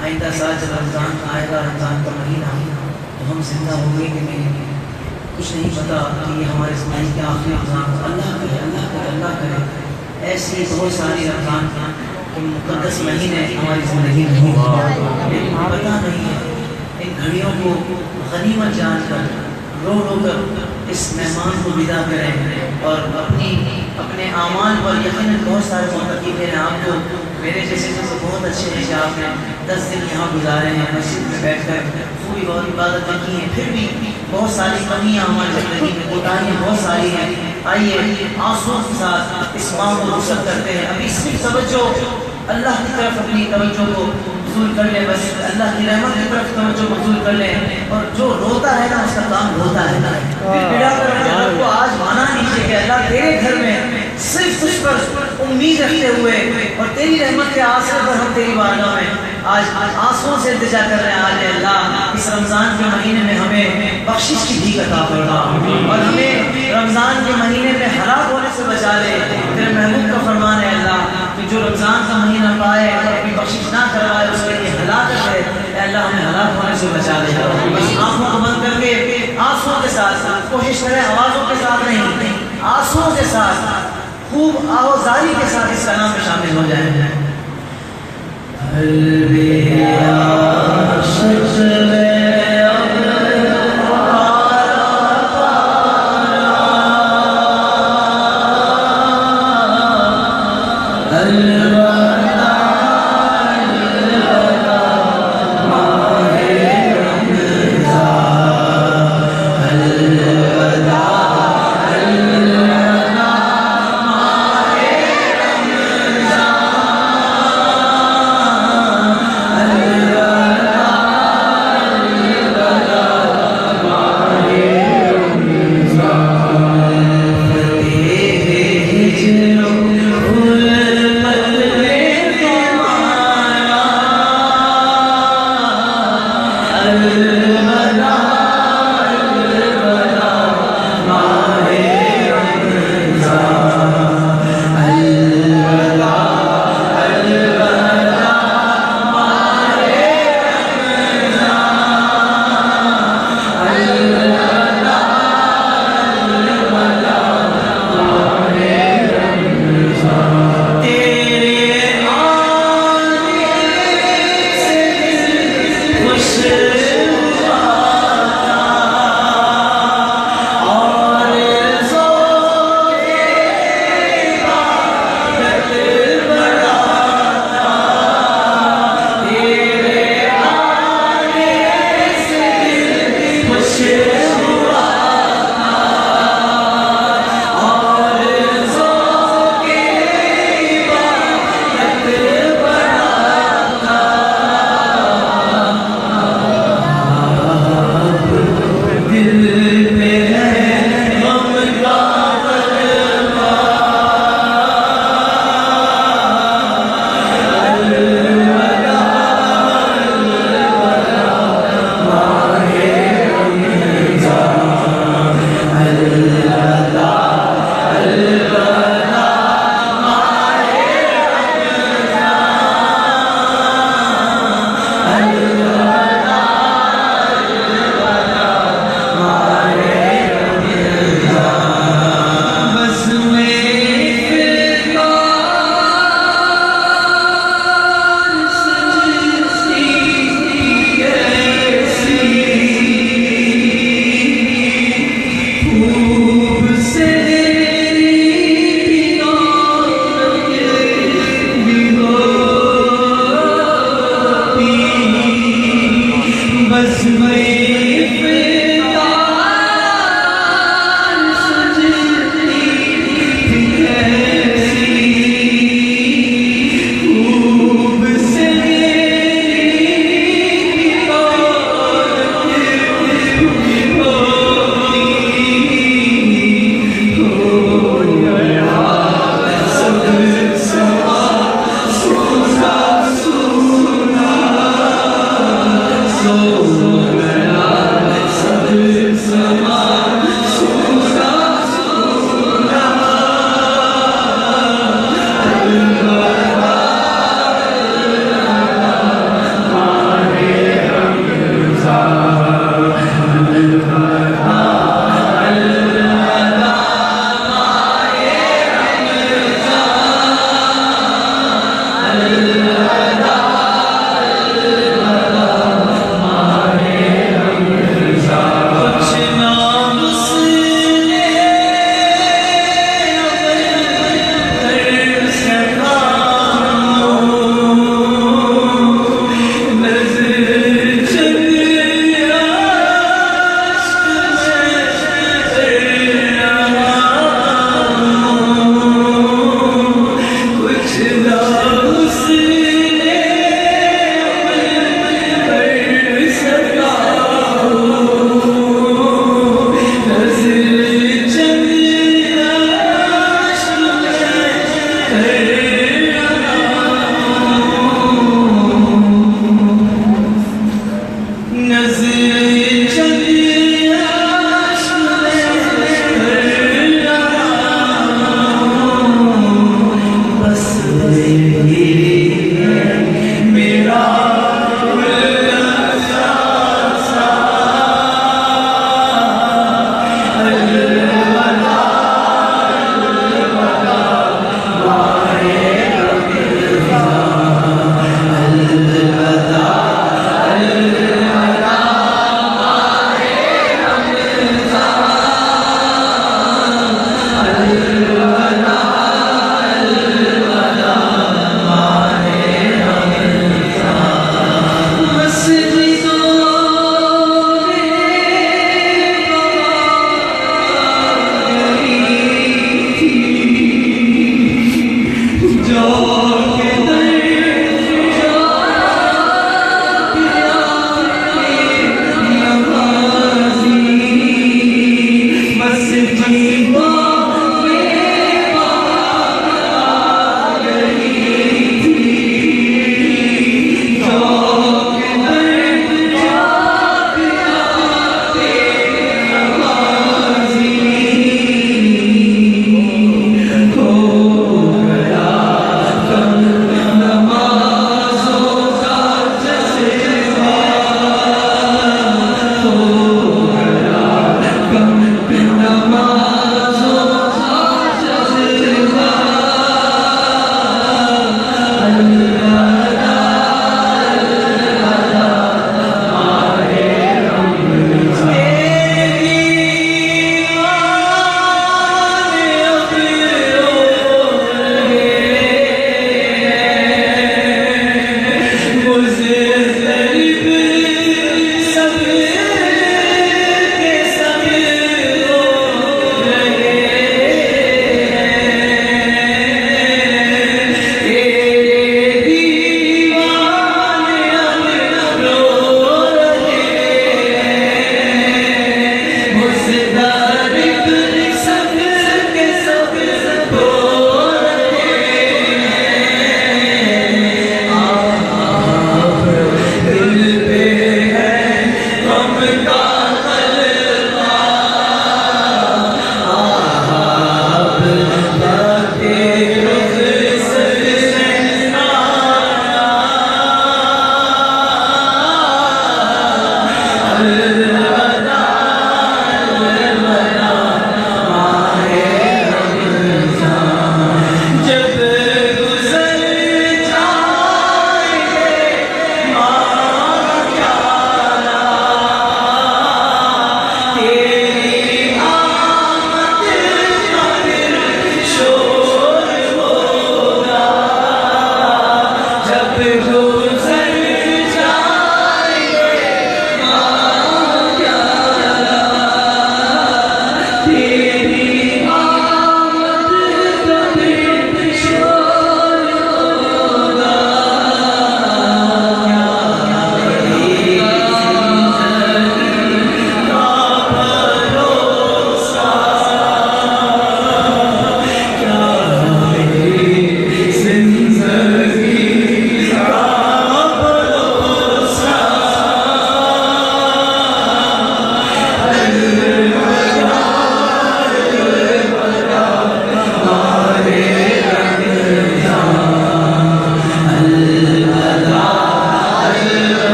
आइंदा साल जब रमज़ान आएगा, रमज़ान का महीना, तो हम जिंदा होंगे कि नहीं कुछ नहीं पता कि ये हमारे ज़िंदगी के आखिरी रमज़ान। अल्लाह करे, अल्लाह करे, अल्लाह करे ऐसी बहुत सारी रमज़ान के मुक़द्दस महीने हमारी ज़िंदगी में हों, लेकिन पता नहीं है। इन घड़ियों को गनीमत जानकर रो रो कर इस मेहमान को विदा करें और अपने आमाल पर यकीनन बहुत सारे मुतक़ीन हैं। आपको मेरे जैसे तो बहुत अच्छे हैं कि आपने 10 दिन यहाँ गुजारे हैं, मस्जिद में बैठकर पूरी बहुत इबादतें की हैं, फिर भी बहुत सारी कमियाँ हमारी ज़िंदगी में, कोताहियाँ बहुत सारी हैं। आइए आंसू के साथ इस माह को रुख़्सत करते हैं। अभी सिर्फ तवज्जो अल्लाह की तरफ अपनी तवज्जो को मबज़ूल कर ले, बस अल्लाह की रहमत की तरफ तवज्जो मबज़ूल कर ले। और जो रोता है ना उसका काम रोता है ना, आपको आज माना नीचे कि अल्लाह तेरे घर में सिर्फ उस पर उम्मीद रखते हुए और तेरी रहमत के आसरे पर हम तेरी बारगाह में आज आंसुओं से इंतजार कर रहे हैं। आज अल्लाह इस रमज़ान के महीने में हमें बख्शिश की भीख अता फरमा और हमें रमज़ान के महीने में हलाक होने से बचा ले। तेरे महबूब का फरमान है अल्लाह कि जो रमज़ान का महीना पाए और अपनी बख्शिश ना करवाए उसके लिए हलाकत है। अल्लाह हमें हलाक होने से बचा ले। बस आँखों को बंद करके आंसुओं के साथ कोशिश करें, आवाज़ों के साथ नहीं, आंसुओं के साथ खूब आवाज़ारी के साथ इस कलाम में शामिल हो जाए।